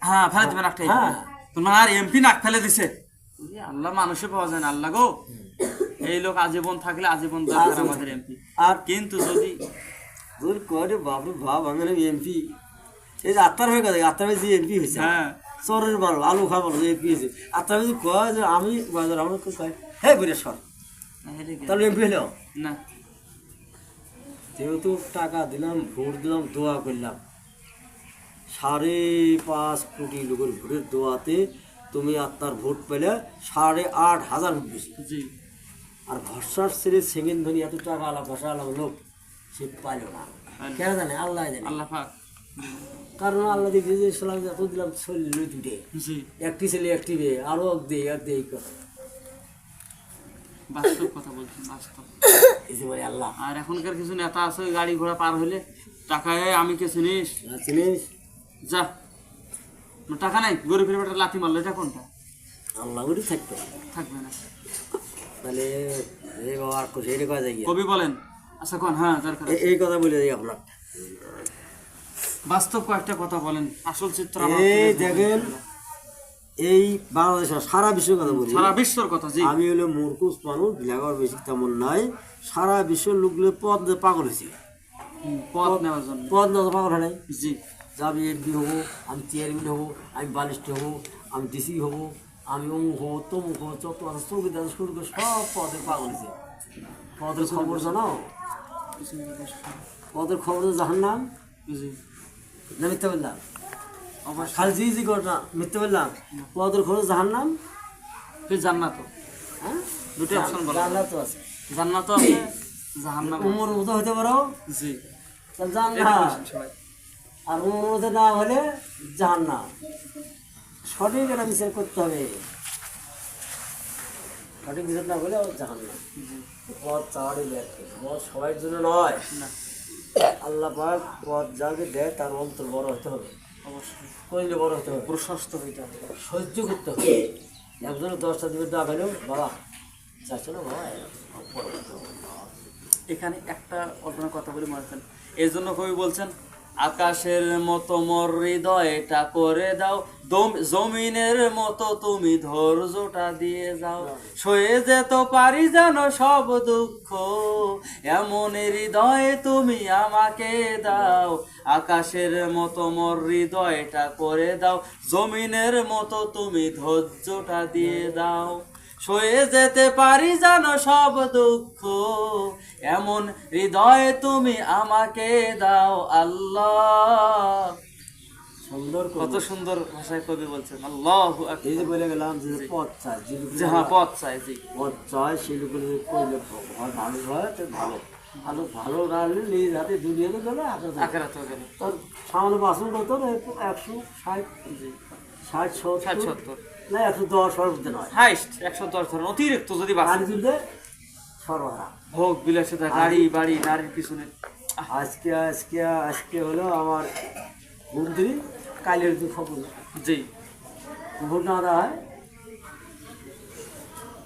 হ্যাঁ ফেলে দিবেন একটা হ্যাঁ। তোমার এমপি নাক ফেলে দিছে আল্লাহ মানুষে পাওয়া যায় না আল্লাহ গো এই লোক আজীবন থাকলে আজীবন দরকার আমাদের এমপি আর কিন্তু যদি তোর কয়টা বাবু ভাব আমি এমপি এই যে আত্মার হয়ে গেছে আত্মার হয়েছে এমপি হয়েছে হ্যাঁ চরের ভালো আলু খাওয়া ভালো এমপি হয়েছে আত্মার যদি কয় যে আমি বাজার আমার কয় হ্যাঁ বলে সর তাহলে এমপি হলেও না যেহেতু টাকা দিলাম ভোট দিলাম দোয়া করলাম 5.5 কোটি লোকের ভোটের দোয়াতে তুমি আত্মার ভোট পেলে 8,500 ভোট বেশি জি আর ভরসার ছেড়ে সেকেন্ড ধনী এত টাকা আলা ভরসা আলাম লোক সে পাইল না কেন জানে আল্লাহ জানে আল্লাহ পাক কারণ আল্লাহ দেখছে যে সালাম এত দিলাম শরীর দুটে জি একটি ছেলে একটি মেয়ে আরো এক দে এই কথা বাস্তব কথা বলছেন বাস্তব এই যে বলে আল্লাহ আর এখনকার কিছু নেতা আছে ওই গাড়ি ঘোড়া পার হইলে টাকায় আমি কে চিনিস চিনিস যা টাকা নাই গরিবের বেটা লাথি মারলো এটা কোনটা আল্লাহ ওটি থাকতো থাকবে না তাহলে এই বাবা আর কিছু এটা কয়া যায় গিয়া। কবি বলেন আচ্ছা কোন হ্যাঁ দরকার এই কথা বলে যাই আপনার বাস্তব কয়েকটা কথা বলেন আসল চিত্র আমার এই তুলে ধরবেন। দেখেন এই বাংলাদেশের সারা বিশ্বের কথা বলি সারা বিশ্বর কথা জি আমি হলো মূর্খুস মানুষ লেখার বেশি তেমন নাই সারা বিশ্বের লোকগুলো পদ দিয়ে পাগল হয়েছে পথ নেওয়ার জন্য পদ না তো পাগল হয় নাই জি যে আমি এমপি হবো আমি চেয়ারম্যান হবো আমি বালিস্ট হবো আমি ডিসি হবো আমি অমুক হবো তমুক হবো চত চৌকিদার শুরু করে সব পদে পাগল হয়েছে পদের খবর জানো পদের খবর জাহান নাম জি না মিথ্যা বললাম অবশ্যই খালি জি ঘটনা মিথ্যা বললাম পদের খবর জাহান নাম তুই জান্নাত হ্যাঁ দুটো অপশন বলো জান্নাত তো আছে জান্নাত আছে জাহান্নাম উমর মতো হতে পারো জি তাহলে এটা জান্নাত বলছেন সবাই আর উমর মতো না হলে জাহান্নাম সঠিক এটা বিচার করতে হবে সঠিক বিচার না হলে জাহান্নাম পথ চাওয়ারই ব্যাখ্যা পথ সবার জন্য নয় না আল্লাহ পাক পথ যাকে দেয় তার অন্তর বড় হতে হবে অবশ্যই কইলে বড় হতে হবে প্রশস্ত হইতে হবে সহ্য করতে হবে একজনের 10টা দিবে দা পেলেও বাবা চাচ্ছ না বাবা বড় হতে হবে। এখানে একটা অল্পনা কথা বলে মনে করেন এই জন্য কবি বলছেন আকাশের মতো মোর হৃদয়টা করে দাও জমিনের মতো তুমি ধৈর্যটা দিয়ে যাও সয়ে যেতে পারি জানো সব দুঃখ এমন হৃদয় তুমি আমাকে দাও আকাশের মতো মোর হৃদয়টা করে দাও জমিনের মতো তুমি ধৈর্যটা দিয়ে দাও সয়ে যেতে পারি জানো সব দুঃখ এমন হৃদয় তুমি আমাকে দাও আল্লাহ সুন্দর কত সুন্দর ভাষায় কবি বলছেন আল্লাহু আকবার এই যে বলে গেলাম যে পথ চাই যে যে হ্যাঁ পথ চাই জি পথ চাই সেই লোকের কইলে হয় ভালো হয় তো ভালো ভালো ভালো রাখলে নিজ হাতে দুনিয়াতে গেলে আখেরাত হয়ে গেল তোর সামান্য বাসন কত 160 জি 60 ষাট 70 সত্তর না 110 সর্বতে নয় হাইস্ট 110 ধরেন অতিরিক্ত যদি বাসে গাড়ি তুলতে সর্বহারা ভোগ বিলাসিতা গাড়ি বাড়ি নারীর পিছনে আজকে আজকে আজকে হলো আমার মন্ত্রী কালের দু খবর জি ভোট না দেওয়া হয়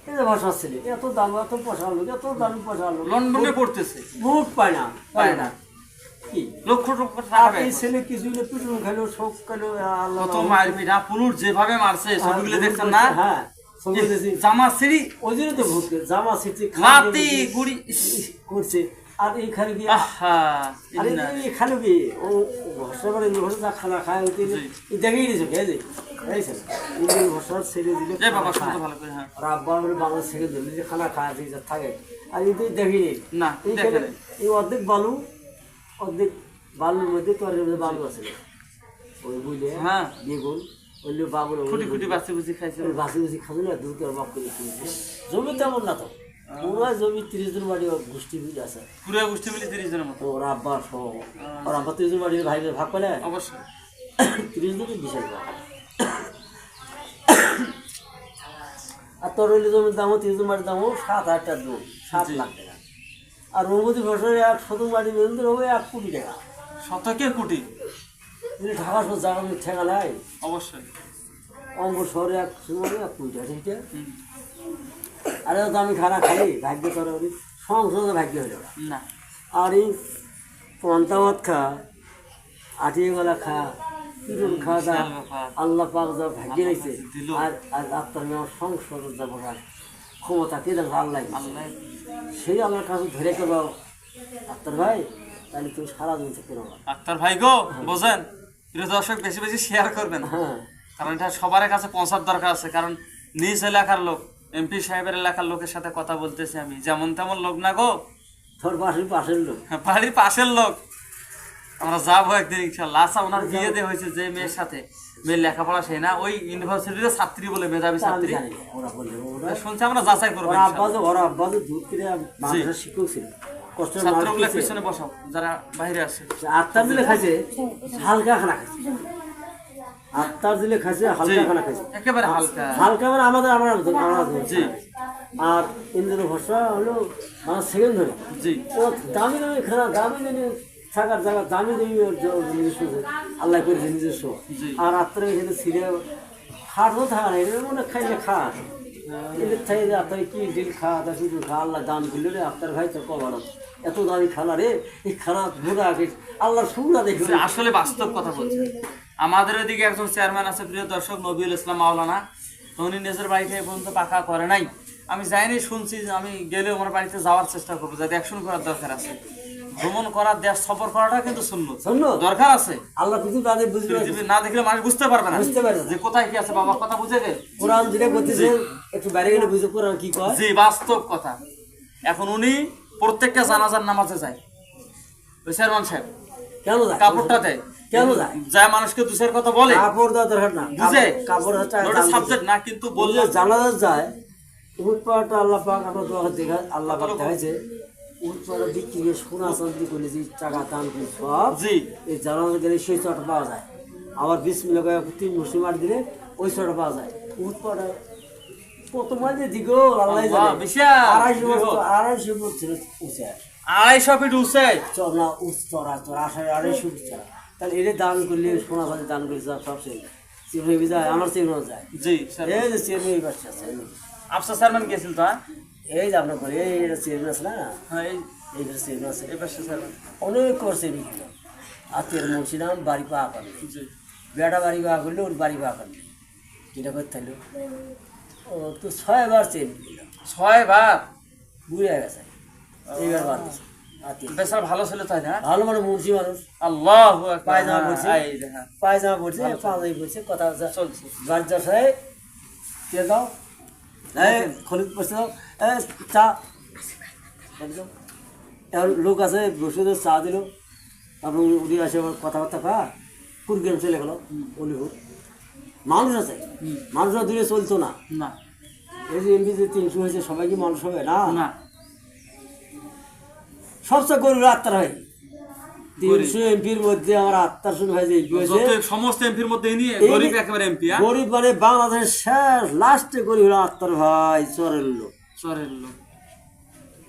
এই যে ভাষা ছেলে এত দাম এত পয়সা লোক এত দামি পয়সা লোক লন্ডনে পড়তেছে ভোট পায় না পায় না কি লক্ষ লক্ষ টাকা আর ব্যয় এই করে। ছেলে কিছু পিটুন খাইলো শোক খাইলো আল্লাহ কত মায়ের পিঠা পুরুষ যেভাবে মারছে ছবিগুলো দেখছেন না হ্যাঁ ছবি দেখছি জামা সিঁড়ি ওই জন্য তো ভোট করে জামা ছিটছে লাতি গুড়ি করছে আর এইখানে গিয়ে আহা আরে এখানে গিয়ে ও ভরসা করে ভরসা যা খানা খায় ওই দেখেই নিয়েছে কে যে এই ভরসা ছেড়ে দিলে এ বাবা শুনতে ভালো করে হ্যাঁ আর আব্বা বলে বাংলা ছেড়ে দিলে যে খানা খায় যে থাকে আর এই তো দেখিনি না এইখানে দেখে নাই। এই অর্ধেক অর্ধেক বালুর মধ্যে তরের মধ্যে বালু আছে ওই বুঝলে হ্যাঁ বেগুন ওইগুলো বাবুর খুঁটি খুঁটি বাচ্চা বুঝি খাইছে বাসি বাসি খাবে না দুধ আর বাপ করে খেয়েছে জমি তেমন না তো পুরো জমি 30 জন বাড়ি গোষ্ঠী বুঝে আছে পুরো গোষ্ঠী মিলে 30 জনের মতো ওর আব্বা সহ ওর আব্বা 30 জন বাড়ি ভাই ভাগ পেলে অবশ্যই 30 জনের বিশাল ব্যাপার। আর তোর হইলে জমির দামও 30 জন বাড়ির দামও 7-8 টাকা দূর 7 লাখ টাকা আর রঘুপতি ফসলের 100 বাড়ি বেতন হবে 1 কোটি টাকা শতকের কোটি কিন্তু ঢাকা শহর জায়গা ঠেকা নাই অবশ্যই অঙ্গ শহরে 1 কোটি টাকা ঠিক আছে হুম। আরে তো আমি খানা খাই ভাগ্য তোর সংসদে ভাগ্য হলো না আর এই পন্তাবাদ খা আটিয়ে গলা খা পিটন খাওয়া যায় বিশাল ব্যাপার। আল্লাহ পাক যা ভাগ্যে রেখেছে দিল। আর আর আপনার মেয়ে সংসদ যাব ক্ষমতা কে জানো আল্লাহ দিয়েছে। আল্লাহ সেই আল্লাহর কাছে ধরে করবো আপনার ভাই তাহলে তুমি সারা দিন থাকতে পারবা। আক্তার ভাই গো বোঝেন, প্রিয় দর্শক বেশি বেশি শেয়ার করবেন, হ্যাঁ কারণ এটা সবার কাছে পৌঁছার দরকার আছে। কারণ নিজ এলাকার লোক, এমপি সাহেবের এলাকার লোকের সাথে কথা বলতেছি আমি, যেমন তেমন লোক না গো, তোর পাশের লোক বাড়ির পাশের লোক। আমরা যাবো একদিন ইনশাল্লাহ। আচ্ছা, ওনার বিয়ে দিয়ে হয়েছে যে মেয়ের সাথে, মেয়ের লেখাপড়া সেই না, ওই ইউনিভার্সিটির ছাত্রী বলে, মেধাবী আমি ছাত্রী জানি না, ওরা বললে ওরা শুনছি, আমরা যাচাই করবো ওরা আব্বা ইনশাল্লাহ। যে ওরা আব্বা যে দুধ কিনে মাদ্রাসার শিক্ষক ছিল কষ্টের মানুষ ছাত্রগুলো ছিল। পিছনে বসাও যারা বাইরে আছে। আত্মার দিলে খাইছে হালকা খানা খাইছে, আত্মার দিলে খাইছে হালকা খানা খাইছে। একেবারে হালকা। হালকা মানে আমাদের আমরা জি আর ইন্দ্র ভরসা হলো আমার সেকেন্ড ধরে জি ও দামি দামি খানা দামি দামি থাকার জায়গা দামি দামি ওর নিজস্ব আল্লাহ করেছে নিজস্ব। জি। আর আত্মার এখানে ছিঁড়ে খাটও থাকা না এটা মনে খাইলে খাট এদের থেকে যে আপনার কি ডিল খাওয়া তা শুধু খা আল্লাহ দান করলে রে আপনার ভাই তো কবার এত দামি খানা রে এই খানা ঘোরা আল্লাহ সুরা দেখে যে আসলে বাস্তব কথা বলছে। আমাদের ওইদিকে একজন চেয়ারম্যান আছে প্রিয় দর্শক, নবীউল ইসলাম মাওলানা, তো উনি নিজের বাড়িতে এই পর্যন্ত পাকা করে নাই। আমি যাইনি, শুনছি যে আমি গেলে আমার বাড়িতে যাওয়ার চেষ্টা করবো, যাতে অ্যাকশন করার দরকার আছে। ভ্রমণ করার, দেশ সফর করাটা কিন্তু সুন্নত, সুন্নত। দরকার আছে। আল্লাহ কিছু তাদের বুঝবে পৃথিবী না দেখলে মানুষ বুঝতে পারবে না বুঝতে পারবে না। যে কোথায় কি আছে। বাবা কথা বুঝে গে কোরআন যেটা করতেছে একটু বাইরে গেলে বুঝে কোরআন কি কয়। জি, বাস্তব কথা। এখন উনি প্রত্যেকটা জানাজার নামাজে যায়, ওই চেয়ারম্যান সাহেব কেন যায় কাপড়টা দেয়, কেন যায় যায় মানুষকে দুসের কথা বলে, কাপড় দেওয়া দরকার না বুঝে কাপড় হচ্ছে ওটা সাবজেক্ট না, কিন্তু বললে জানাজা যায় উট পাড়াটা আল্লাহ পাক আমরা দোয়া দেখা আল্লাহ পাক দেখাইছে উট পাড়া বিক্রি করে সোনা চাঁদি করে যে টাকা দান করে সব জি এই জানাজা গেলে সেই চটা পাওয়া যায়। আবার 20 মিলে 3 মুসলিম আর দিলে ওই চটা পাওয়া যায়। উট পাড়া কত মাঝে দিগো আল্লাহ আল্লাহ, জানে বিশাল 250 ফুট ছিল উঁচা 250 ফিট উঁচে। চড়া চড়া 250 ফুট চড়া। তাহলে এটা দান করলে সোনা চাঁদি দান করে সব সেই চেয়ে যায় আমার চেয়ে যায়। জি স্যার, এই যে চেয়ারম্যান এই বাচ্চা আছে আফসার চেয়ারম্যান গেছিল তো, হ্যাঁ এই যে আপনার ঘরে এই চেয়ারম্যান আছে না হ্যাঁ, এই চেয়ারম্যান আছে এই পাশে চেয়ারম্যান। অনেক করছে বিক্রি আত্মীয় মুন্সিরাম বাড়ি পাওয়া করলে জি বেটা বাড়ি পাওয়া করলে ওর বাড়ি পাওয়া করলে এটা করতে থাকলো ও তো 6 বার চেয়ে দিল 6 বার। বুড়ে গেছে এইবার বার আত্মীয় বেচার ভালো ছিল তাই না? ভালো মানে মুন্সি মানুষ আল্লাহু আকবার। পায়জামা পরছে এই যে, হ্যাঁ, পায়জামা পরছে পাঞ্জাবি পরছে কথা হচ্ছে চলছে। বাড়ি যাচ্ছে কে দাও এই খলিদ পড়ছে দাও এই চা একদম আর লোক আছে বসে চা দিল তারপর উঠে আসে আবার কথাবার্তা খা কুরগেম চলে গেল অলিহুড মানুষ আছে মানুষরা দূরে চলতো না। না এই যে এমপি যে 300 হয়েছে সবাই কি মানুষ হবে না? না, সবচেয়ে গরিব আত্মার হয় 300 এমপির মধ্যে আমার আত্মার শুনে হয় যে এমপি হয়েছে যত সমস্ত এমপির মধ্যে ইনি গরিব একেবারে এমপি। গরিব মানে বাংলাদেশের শেষ লাস্টে গরিব হলো আত্মার ভাই চরের লোক চরের লোক।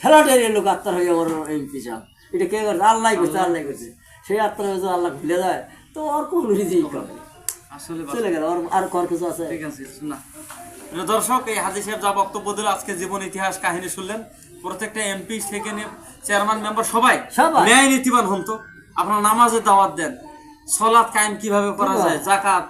ফেলাটের লোক আত্মার হয়ে আমার এমপি সাহেব এটা কে করছে আল্লাহ করছে আল্লাহ করছে সেই আত্মার হয়ে আল্লাহ ভুলে যায় তো আর কোন নিজেই করে আসলে চলে গেল আর কর কিছু আছে ঠিক আছে না। প্রিয় দর্শক, এই হাজী সাহেব যা বক্তব্য দিল, আজকে জীবন ইতিহাস কাহিনী শুনলেন। প্রত্যেকটা এমপি থেকে নিয়ে চেয়ারম্যান মেম্বার সবাই সবাই। ন্যায় নীতিবান হন তো। আপনারা নামাজের দাওয়াত দেন, সলাৎ কায়েম কিভাবে করা যায়, জাকাত,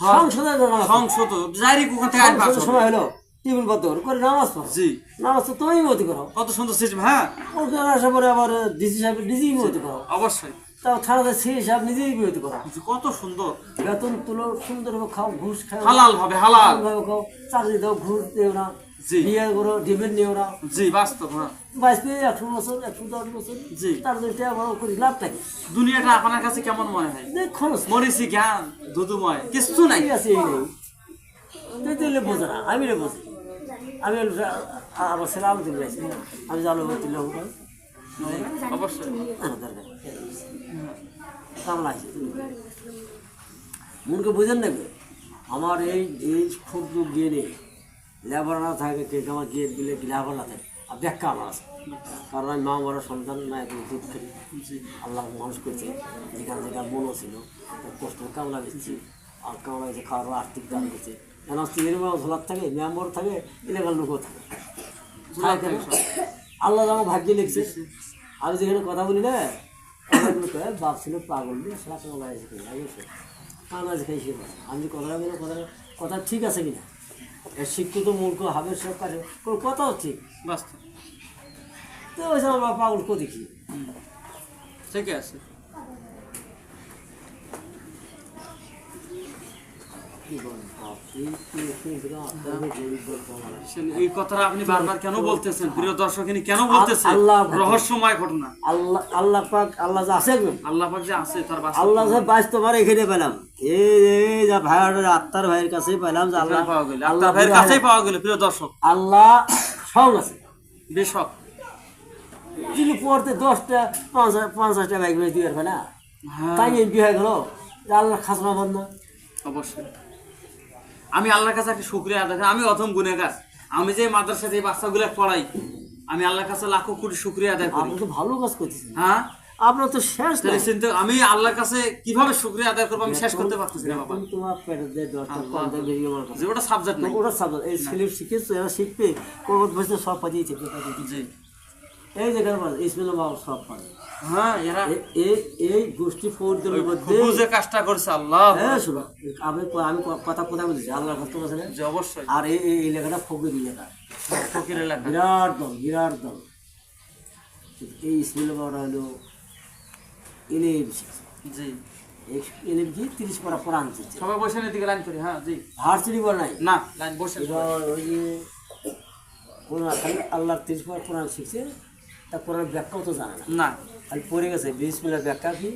হজ, সংসদে নামাজ সংসদ জারি কোথা থেকে আইন পাস সংসদের হবে। সময় হলো টিফিন বদর করে নামাজ পড়ো জি, নামাজ তো তুমি মতি করো কত সুন্দর সিস্টেম। হ্যাঁ ওখানে আসার পরে আবার ডিসি সাহেব নিজেই মতি করো অবশ্যই, তাও থানাতে সেই সাহেব নিজেই বিরতি করো জি, কত সুন্দর। বেতন তুলো সুন্দরভাবে খাও ঘুষ খাও হালাল ভাবে, হালাল। ভাবে খাও চাকরি দাও ঘুষ দেও না জি। বিয়ে করো ডিমেন্ড নিও না জি বাস্তব। হ্যাঁ 100 বছর 110 বছর জি। তার জন্য টাকা বড় করি লাভ থাকে দুনিয়াটা আপনার কাছে কেমন মনে হয়? দেখো মরিচি জ্ঞান দুদুময় কিছু নাই। ঠিক আছে এই নেই তুই বোঝে না আমি রে বুঝি আমি আমার ছেলে আমি তুলে আমি জানো তুলে অবশ্যই কামলা আছে মনকে বুঝেন নাকি আমার এই এই ক্ষুদ্র গিয়ে নেই লেবার না থাকে কে আমার গিয়ে দিলে লেবার না থাকে আর ব্যাখ্যা আমার আছে কারণ আমি মা বড় সন্তান না এখন দুধ খাই আল্লাহ মানুষ করছে যেখানে যেখানে মনও ছিল কষ্ট কামলা দিচ্ছি আর কামলা গেছে খাওয়ার আর্থিক দান করছে কেন স্ত্রীর মা ঝোলার থাকে মেম্বর থাকে এলাকার লোকও থাকে আল্লাহ আমার ভাগ্যে লিখছে আমি যেখানে কথা বলি না বাপ ছিল পাগল দিয়ে সারা কামলা এসে আনাজ খাই সে কথা। আমি যে কথাটা বললাম কথা ঠিক আছে কিনা, এর শিক্ষিত মূর্খ হাবের সব কাছে কোনো কথাও ঠিক। বাস্তব তো ওই সময় আমার পাগল কো দেখি ঠিকই আছে। কি বলেন বাপ, এই গরিব গল্প আমার। এই কথাটা আপনি বারবার কেন বলতেছেন প্রিয় দর্শক, ইনি কেন বলতেছেন? আল্লাহ রহস্যময় ঘটনা। আল্লাহ পাক, আল্লাহ যা আছে একদম, আল্লাহ পাক যে আছে তার বাস্তব আল্লাহ সাহেব বাইশ তোমার এখানে পেলাম, এই যা ভাইয়ের আত্মার ভাইয়ের কাছেই পেলাম যে আল্লাহ পাওয়া গেল, আল্লাহ আপনার ভাইয়ের কাছেই পাওয়া গেল প্রিয় দর্শক। আল্লাহ সব আছে। বেশক যদি পড়তে 10টা 50টা বাইক বেশি দিয়ে পারবে না, হ্যাঁ তাই এমপি হয়ে গেল, আল্লাহ খাজনা বন্ধ না। অবশ্যই। আমি আল্লাহর কাছে একটা শুকরিয়া আদায় করি, আমি অথম গুনেগার। আমি যে মাদ্রাসাতে এই বাচ্চাগুলো পড়াই, আমি আল্লাহর কাছে লাখো কোটি শুকরিয়া আদায় করি। আপনি তো ভালো কাজ করতেছেন, হ্যাঁ আপনার তো শেষ তাহলে নাই। চিন্তা, আমি আল্লাহর কাছে কিভাবে শুকরিয়া আদায় করবো আমি শেষ করতে পারতেছি না বাবা। এখন তোমার পেটে দিয়ে 10টা 15টা বেরিয়ে আমার কাছে। যে ওটা সাবজেক্ট নাই। ওটা সাবজেক্ট, এই ছেলে শিখেছে, এরা শিখবে, কোর্ট বসে সব পাঠিয়ে শিখবে। জি এই যে কেন ইসমিল বাবু সব পারে। হ্যাঁ এরা এই গোষ্ঠী ফৌজদের মধ্যে ফুফু যে কাজটা করছে আল্লাহ। হ্যাঁ শোনো, আমি কথা বলছি আল্লাহর কথা বলছে না। যে অবশ্যই আর এই লেখাটা ফকির লেখা, ফকিরের লেখা। বিরাট দল। এই ইসমিল বাবুরা হলো এলএম শিখছে, জি এলএম কি 30 পারা কোরআন শিখছে, সবাই বসে এদিকে লাইন করি। হ্যাঁ জি ভার্সিটি বল নাই না লাইন বসে। এরা ওই যে খালি আল্লাহ 30 পারা কোরআন শিখছে, তা কোরআন ব্যাখ্যাও তো জানে না, না খালি পড়ে গেছে বিসমিল্লাহর ব্যাখ্যা কি,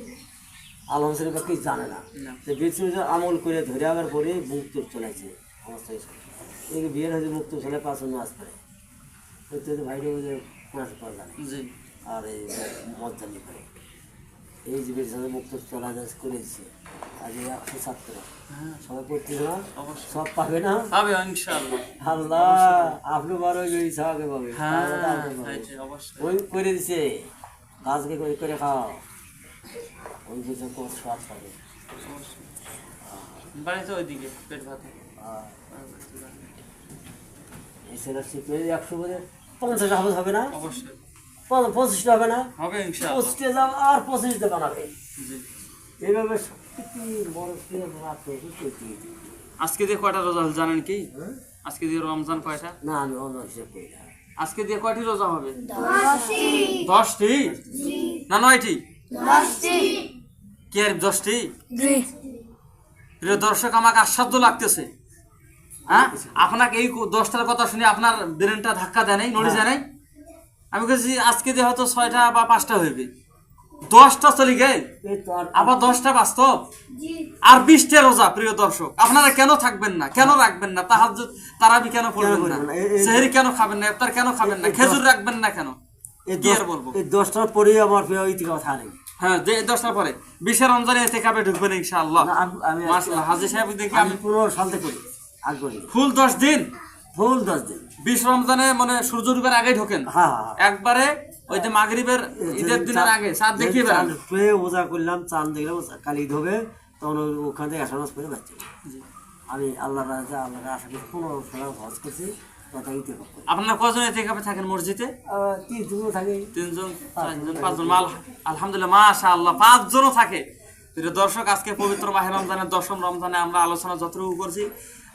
আলহামদুলিল্লাহ ব্যাখ্যা কি জানে না। না। তো বিসমিল্লাহ আমল করে ধরে আবার পরে মুক্ত চলেছে অবস্থা। এই বিয়ের হয়েছে মুক্ত চলে 5 মাস পরে ভাইটা ওই যে কোরআন পড়লা জি আর এই মজ্জানি করে এই যে বের সাথে মুক্ত চলা যাচ্ছে করেছে। আজ 100 ছাত্র হ্যাঁ সবাই পড়তে না, অবশ্যই সব পাবে না। হবে ইনশাআল্লাহ। আল্লাহ আপনি বড় ওই সবাই পাবে, হ্যাঁ অবশ্যই ওই করে দিছে গাছকে করে খাও, ওই বুঝে সব পাবে। অবশ্যই। বাড়িতে ওইদিকে পেট ভাতে। আর এই ছেলের শিখবে 100 বলে 50 হাফেজ হবে না, অবশ্যই 25টা হবে না, হবে ইনশাআল্লাহ। 25টা যাও আর 25টা বানাবে। জি এইভাবে সত্যি বড় রাখতে। আজকে দিয়ে কয়টা রোজা হল জানেন কি? আজকে দিয়ে রমজান কয়টা? না আমি অন্য হিসেব করি না। আজকে দিয়ে কয়টি রোজা হবে? 10টি না 9টি? 10টি। কি আর 10টি? প্রিয় দর্শক, আমাকে আশ্চর্য লাগতেছে। হ্যাঁ আপনাকে এই 10টার কথা শুনে আপনার ব্রেনটা ধাক্কা দেয় নাই, নড়ে যায় নাই? আমি বলছি আজকে দিয়ে হয়তো 6টা বা 5টা হইবে, 10টা চলে গে, এই তো আর আবার 10টা বাস্তব, আর 20টা রোজা। প্রিয় দর্শক, আপনারা কেন থাকবেন না, কেন রাখবেন না? তাহাজ্জুদ তারাবি কেন পড়বেন না? সেহরি কেন খাবেন না? ইফতার কেন খাবেন না? খেজুর রাখবেন না কেন? কি আর বলবো? এই 10টার পরে আমার প্রিয় ইতিকা কথা নেই। হ্যাঁ যে 10টার পরে 20 রমজানে এতেকাবে ঢুকবেন ইনশাআল্লাহ। না, আমি মাশাআল্লাহ। হাজী সাহেব দেখি আমি আমি 15 সাল থেকে করি, আগ করি ফুল 10 দিন, ফুল 10 দিন। 20 রমজানে মানে সূর্য ডুবার আগে ঢোকেন, হ্যাঁ হ্যাঁ একবারে ওই যে মাগরিবের ঈদের দিনের আগে চাঁদ দেখিয়ে বেড়ান। ওজা করলাম, চাঁদ দেখলাম, কালি ধোবে, তখন ওখান থেকে 100 মাস পরে বাচ্চা। আমি আল্লাহর রাজা, আল্লাহর আশা করি 15 সাল হজ করছি, কথা ইতে করি। আপনারা কজন এতেকাবে থাকেন মসজিদে? 3 জন থাকে, 3 জন 4 জন 5 জন। আলহামদুলিল্লাহ মাশাআল্লাহ 5 জনও থাকে। প্রিয় দর্শক, আজকে পবিত্র মাহে রমজানের 10ম রমজানে আমরা আলোচনা যতটুকু করছি,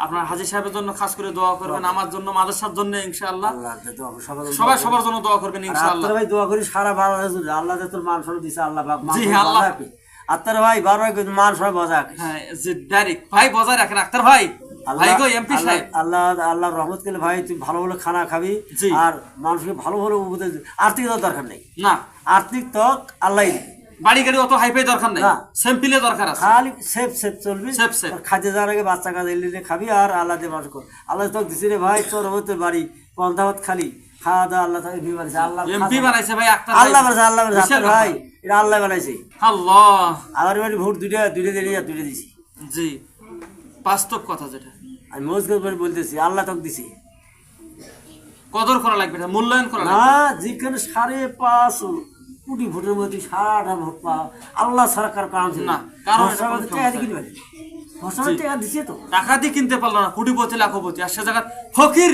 আপনার হাজী সাহেবের জন্য খাস করে দোয়া করবেন, আমার জন্য, মাদ্রাসার জন্য ইনশাআল্লাহ। আল্লাহ দোয়া সবাই সবাই সবার জন্য দোয়া করবেন ইনশাআল্লাহ। ভাই দোয়া করি সারা বাংলাদেশ, আল্লাহ যে তোর মান সম্মান দিছে, আল্লাহ পাক মান জি, সম্মান আল্লাহ। বজায় রাখে। আত্মার ভাই বারবার কই মান সম্মান বজায় রাখে। হ্যাঁ যে ডাইরেক্ট ভাই বজায় রাখেন আক্তার ভাই, ভাই গো এমপি সাহেব। আল্লাহর রহমত করলে ভাই তুই ভালো ভালো খানা খাবি, জি। আর মানুষকে ভালো ভালো উপদেশ দিবি। আর্থিক তো দরকার নেই, না আর্থিক তক আল্লাহ দিবে। বাড়ি গাড়ি অত হাইফাই দরকার নাই, না। সিম্পলে দরকার আছে। খালি সেফ চলবি, সেফ। আর খাদ্য যাওয়ার আগে বাচ্চা কাজ এলে খাবি, আর আল্লাহ দিয়ে মানুষ কর। আল্লাহ তোকে দিছি রে ভাই, তোর তোর বাড়ি পন্থাবত খালি খাওয়া দাওয়া, আল্লাহ তাকে বিমারিছে, আল্লাহ এমপি বানাইছে ভাই আক্তার আল্লাহ বানাইছে, আল্লাহ বানাইছে। বিশাল আত্মার ভাই এটা আল্লাহ বানাইছে। আল্লাহ। আমার বাড়ি ভোট দুইটা দিয়ে দিছি। জি বাস্তব কথা, যেটা আমি মজগুদ করে বলতেছি, আল্লাহ তোকে দিছি। কদর করা লাগবে, এটা মূল্যায়ন করা লাগবে। না, যেখানে 5.5 কোটি ভোটের মধ্যে 8.5 ভোট পাওয়া আল্লাহ সরকার কারণ ছিল না, কারণ ঘোষণা করতে টাকা দিয়ে কিনবে, ঘোষণা টাকা দিছে তো। টাকা দিয়ে কিনতে পারলো না, কোটিপতি লাখপতি, আর সে জায়গা ফকির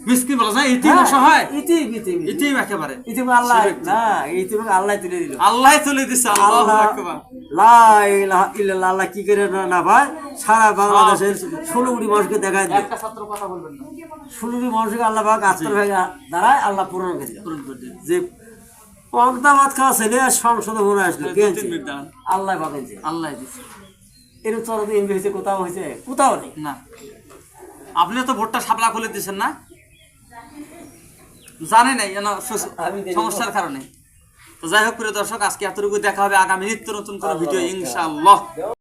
মিসকিন বলা যায় ইতিম অসহায় ইতিম ইতিম ইতিম একেবারে ইতিম আল্লাহ না ইতিম আল্লাহ তুলে দিল আল্লাহ তুলে দিছে আল্লাহু আকবার লা ইলাহা ইল্লাল্লাহ আল্লাহ কি করে না ভাই সারা বাংলাদেশের 16 কোটি মানুষকে দেখায় দিল একটা ছাত্র কথা বলবেন না 16 কোটি মানুষকে আল্লাহ পাক আত্মর ভাগে দাঁড়ায় আল্লাহ পূরণ করে দিল পূরণ করে দিন যে পর্দা ভাত খাওয়া ছেলে সংসদে মনে আসলো কে আনছে? 3 মিনিট দাঁড়ান আল্লাহ পাঠাইছে আল্লাহ দিছে এর চলতে এমপি হয়েছে কোথাও হয়েছে কোথাও নেই না আপনি তো ভোটটা সাপলা খুলে দিয়েছেন না জানেন নাই আমি দেখি সমস্যার কারণে তো যাই হোক প্রিয় দর্শক আজকে এতটুকু দেখা হবে আগামী নিত্য নতুন কোনো ভিডিও ইনশাআল্লাহ